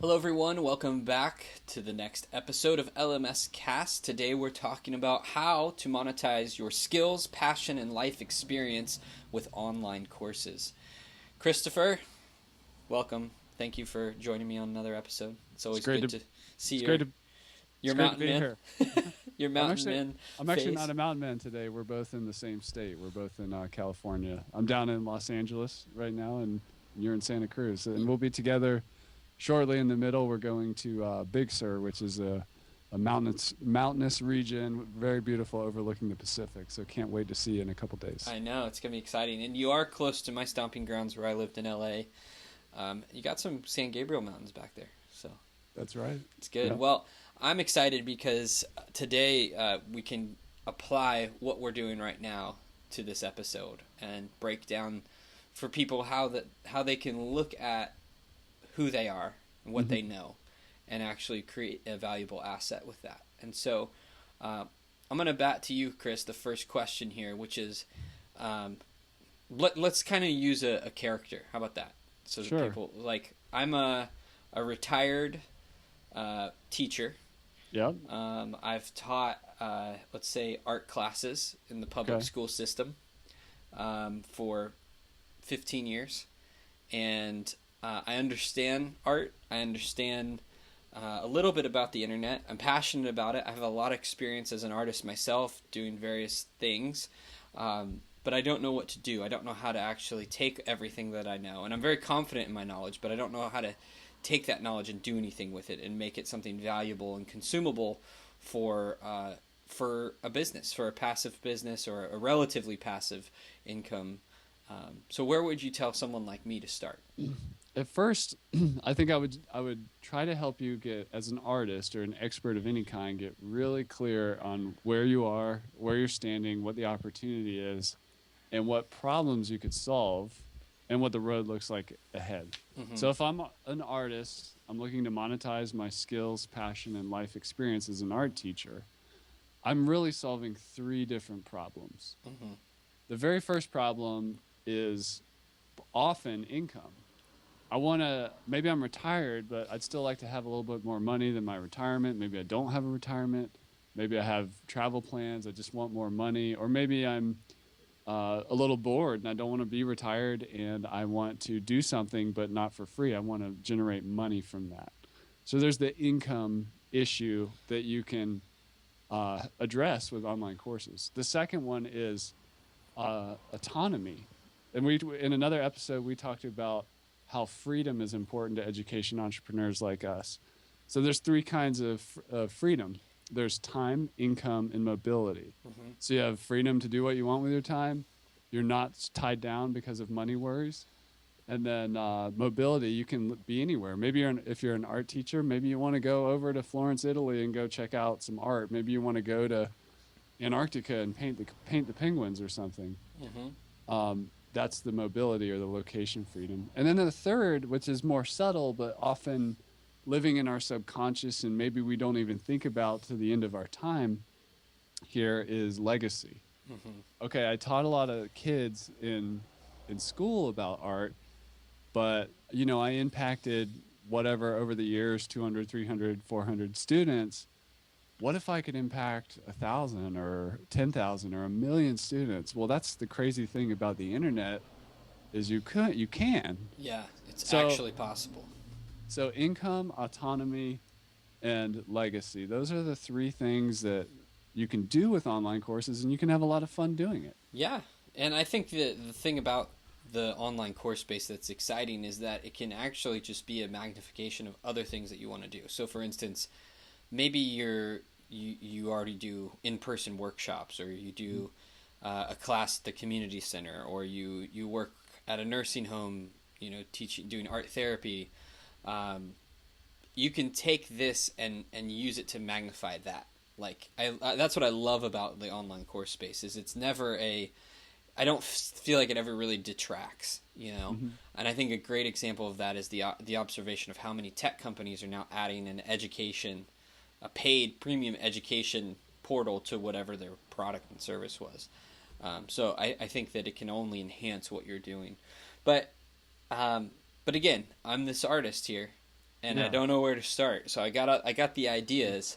Hello everyone, welcome back to the next episode of LMScast. Today we're talking about how to monetize your skills, passion, and life experience with online courses. Christopher, welcome. Thank you for joining me on another episode. It's always good to see your mountain man. Your mountain man. I'm actually not a mountain man today. We're both in the same state. We're both in California. I'm down in Los Angeles right now, and you're in Santa Cruz. And we'll be together shortly. In the middle, we're going to Big Sur, which is a mountainous region, very beautiful, overlooking the Pacific. So can't wait to see you in a couple days. I know, it's going to be exciting. And you are close to my stomping grounds where I lived in LA. You got some San Gabriel Mountains back there. So that's right. It's good. Yeah. Well, I'm excited because today we can apply what we're doing right now to this episode and break down for people how they can look at who they are and what they know and actually create a valuable asset with that. And so I'm going to bat to you, Chris, the first question here, which is let's kind of use a character. How about that? So sure. People, like, I'm a retired teacher. Yep. I've taught, let's say, art classes in the public school system for 15 years. And I understand art. I understand a little bit about the internet. I'm passionate about it. I have a lot of experience as an artist myself doing various things. But I don't know what to do. I don't know how to actually take everything that I know. And I'm very confident in my knowledge, but I don't know how to take that knowledge and do anything with it and make it something valuable and consumable for a business, for a passive business or a relatively passive income. So where would you tell someone like me to start? At first, I think I would try to help you get, as an artist or an expert of any kind, get really clear on where you are, where you're standing, what the opportunity is, and what problems you could solve, and what the road looks like ahead. Mm-hmm. So if I'm an artist, I'm looking to monetize my skills, passion, and life experience as an art teacher, I'm really solving three different problems. Mm-hmm. The very first problem is often income. Maybe I'm retired, but I'd still like to have a little bit more money than my retirement. Maybe I don't have a retirement. Maybe I have travel plans. I just want more money. Or maybe I'm a little bored and I don't want to be retired and I want to do something, but not for free. I want to generate money from that. So there's the income issue that you can address with online courses. The second one is autonomy. And in another episode, we talked about how freedom is important to education entrepreneurs like us. So there's three kinds of freedom. There's time, income, and mobility. Mm-hmm. So you have freedom to do what you want with your time. You're not tied down because of money worries. And then mobility, you can be anywhere. Maybe if you're an art teacher, maybe you want to go over to Florence, Italy and go check out some art. Maybe you want to go to Antarctica and paint the penguins or something. Mm-hmm. That's the mobility or the location freedom. And then the third, which is more subtle, but often living in our subconscious and maybe we don't even think about to the end of our time here, is legacy. Mm-hmm. Okay, I taught a lot of kids in school about art, but I impacted whatever over the years, 200, 300, 400 students. What if I could impact 1,000 or 10,000 or 1,000,000 students? Well, that's the crazy thing about the internet, is you can. Yeah, it's actually possible. So income, autonomy, and legacy. Those are the three things that you can do with online courses, and you can have a lot of fun doing it. Yeah, and I think the thing about the online course space that's exciting is that it can actually just be a magnification of other things that you want to do. So, for instance, maybe you already do in-person workshops, or you do a class at the community center, or you work at a nursing home, doing art therapy. You can take this and use it to magnify that. Like, that's what I love about the online course space, is it's never I don't feel like it ever really detracts, Mm-hmm. And I think a great example of that is the observation of how many tech companies are now adding a paid premium education portal to whatever their product and service was. So I think that it can only enhance what you're doing. But again, I'm this artist here, and I Yeah. don't know where to start. So I got the ideas.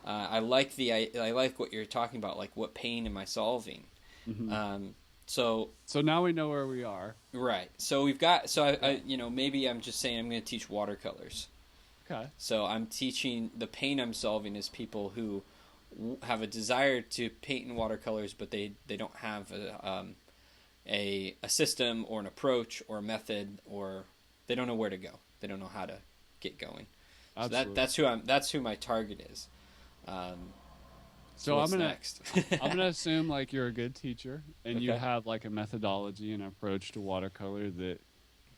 I like what you're talking about. Like, what pain am I solving? Hmm. So So now we know where we are. right. So we've got. So Yeah. maybe I'm just saying I'm going to teach watercolors. Okay. So I'm teaching the pain I'm solving is people who have a desire to paint in watercolors, but they don't have a system or an approach or a method, or they don't know where to go. They don't know how to get going. So Absolutely. that's who my target is. Um, so So what's next? I'm gonna assume like you're a good teacher and you Okay. have like a methodology and approach to watercolor that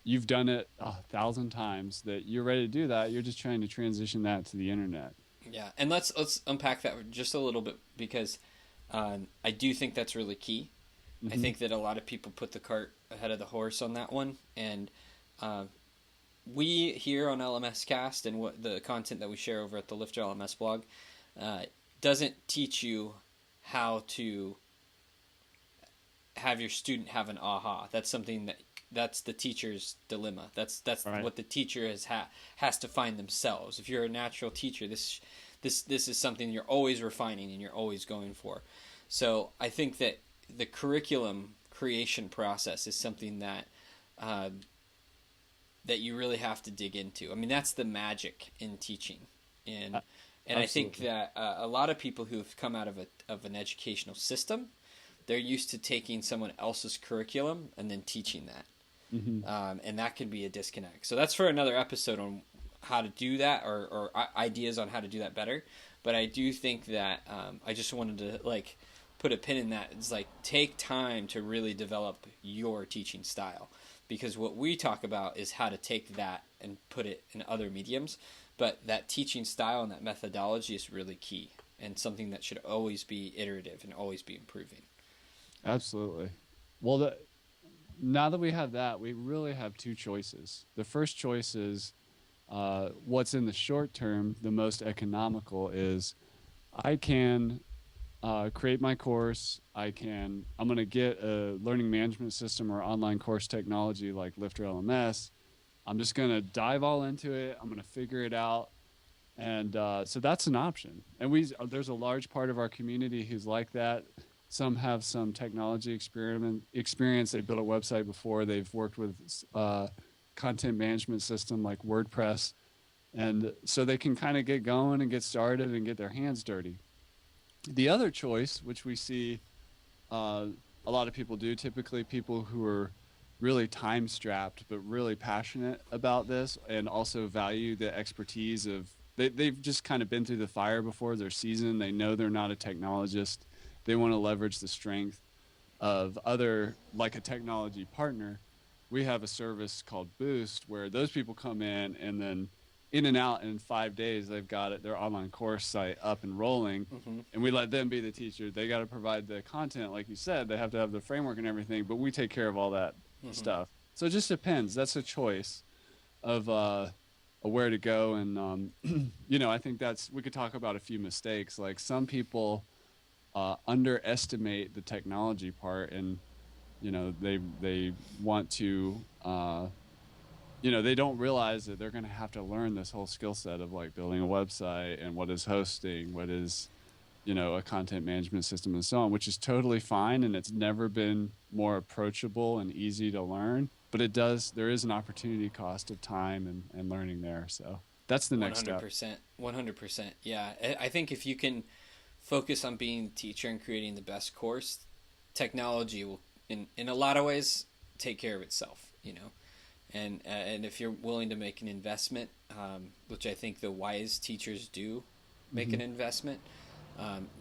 you've done it 1,000 times, that you're ready to do that. You're just trying to transition that to the internet. Yeah, and let's unpack that just a little bit, because I do think that's really key. I Hmm. think that a lot of people put the cart ahead of the horse on that one, and uh, we here on LMScast and what the content that we share over at the LifterLMS blog uh, doesn't teach you how to have your student have an aha. That's something that's the teacher's dilemma. That's Right. what the teacher has to find themselves. If you're a natural teacher, this is something you're always refining and you're always going for. So I think that the curriculum creation process is something that uh, that you really have to dig into. I mean, that's the magic in teaching, and A- I think Absolutely. that a lot of people who have come out of an educational system, they're used to taking someone else's curriculum and then teaching that, Hmm. and that can be a disconnect. So that's for another episode on how to do that, or ideas on how to do that better. But I do think that I just wanted to like put a pin in that. It's like, take time to really develop your teaching style, because what we talk about is how to take that and put it in other mediums, but that teaching style and that methodology is really key, and something that should always be iterative and always be improving. Absolutely. Well, now that we have that, we really have two choices. The first choice is what's in the short term, the most economical is I can create my course. I'm going to get a learning management system or online course technology like LifterLMS. I'm just going to dive all into it. I'm going to figure it out. And so that's an option. And there's a large part of our community who's like that. Some have some technology experience. They built a website before. They've worked with content management system like WordPress, and so they can kind of get going and get started and get their hands dirty. The other choice, which we see uh, a lot of people do, typically people who are really time strapped but really passionate about this and also value the expertise of they've just kind of been through the fire before. They're seasoned. They know they're not a technologist. They want to leverage the strength of other, like a technology partner. We have a service called Boost where those people come in and then in and out in 5 days they've got their online course site up and rolling, Mm-hmm. and we let them be the teacher. They got to provide the content, like you said. They have to have the framework and everything, but we take care of all that Mm-hmm. stuff. So it just depends. That's a choice of where to go. And I think we could talk about a few mistakes. Like some people underestimate the technology part, and they want to they don't realize that they're going to have to learn this whole skill set of like building a website and what is hosting, what is a content management system and so on, which is totally fine. And it's never been more approachable and easy to learn, but there is an opportunity cost of time and learning there. So that's the One next hundred step. percent. 100%. Yeah, I think if you can focus on being the teacher and creating the best course, technology will, in a lot of ways, take care of itself. And if you're willing to make an investment, which I think the wise teachers do make Hmm. an investment,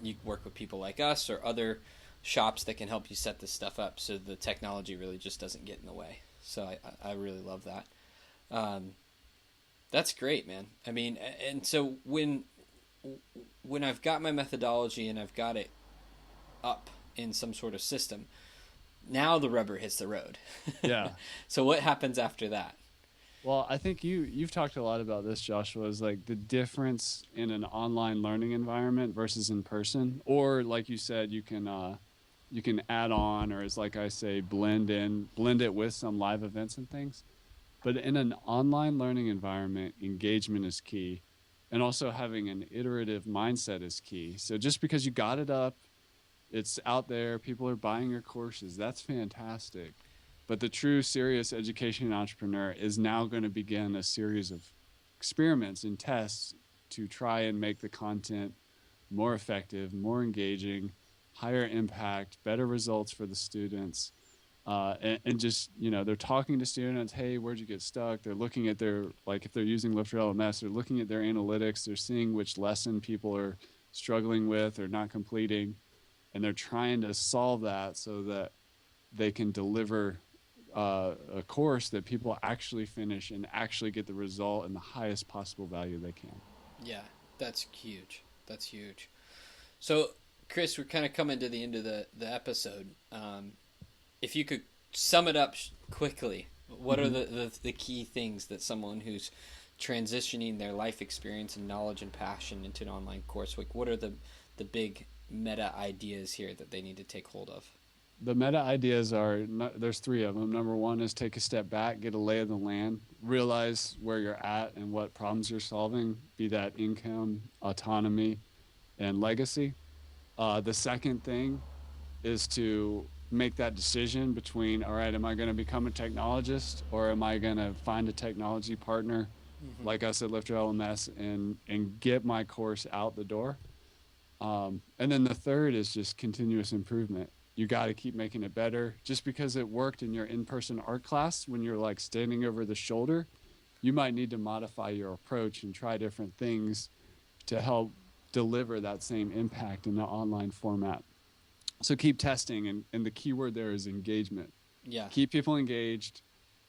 you work with people like us or other shops that can help you set this stuff up, so the technology really just doesn't get in the way. So I really love that. Um, that's great, man. I mean, and so when I've got my methodology and I've got it up in some sort of system, now the rubber hits the road. Yeah. So what happens after that? Well, I think you've talked a lot about this, Joshua, is like the difference in an online learning environment versus in person. Or like you said, you can add on, or as like I say, blend it with some live events and things. But in an online learning environment, engagement is key. And also having an iterative mindset is key. So just because you got it up, it's out there, people are buying your courses, that's fantastic. But the true serious education entrepreneur is now going to begin a series of experiments and tests to try and make the content more effective, more engaging, higher impact, better results for the students. And just, they're talking to students, hey, where'd you get stuck? They're looking at their, like if they're using LifterLMS, they're looking at their analytics, they're seeing which lesson people are struggling with or not completing, and they're trying to solve that so that they can deliver a course that people actually finish and actually get the result and the highest possible value they can. Yeah, that's huge. That's huge. So, Chris, we're kind of coming to the end of the episode. If you could sum it up quickly, what are the key things that someone who's transitioning their life experience and knowledge and passion into an online course, like what are the big meta ideas here that they need to take hold of? The meta ideas are, there's three of them. Number one is take a step back, get a lay of the land, realize where you're at and what problems you're solving, be that income, autonomy, and legacy. The second thing is to make that decision between, all right, am I going to become a technologist or am I going to find a technology partner like us at LifterLMS and get my course out the door? And then the third is just continuous improvement. You got to keep making it better. Just because it worked in your in-person art class when you're like standing over the shoulder, you might need to modify your approach and try different things to help deliver that same impact in the online format. So keep testing, and the key word there is engagement. Yeah. Keep people engaged,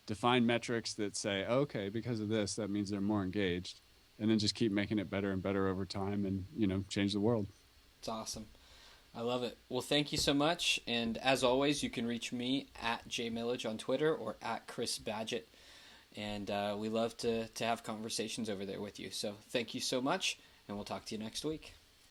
define metrics that say, okay, because of this, that means they're more engaged, and then just keep making it better and better over time and, change the world. It's awesome. I love it. Well, thank you so much. And as always, you can reach me at jmillage on Twitter or at Chris Badgett. And we love to have conversations over there with you. So thank you so much, and we'll talk to you next week.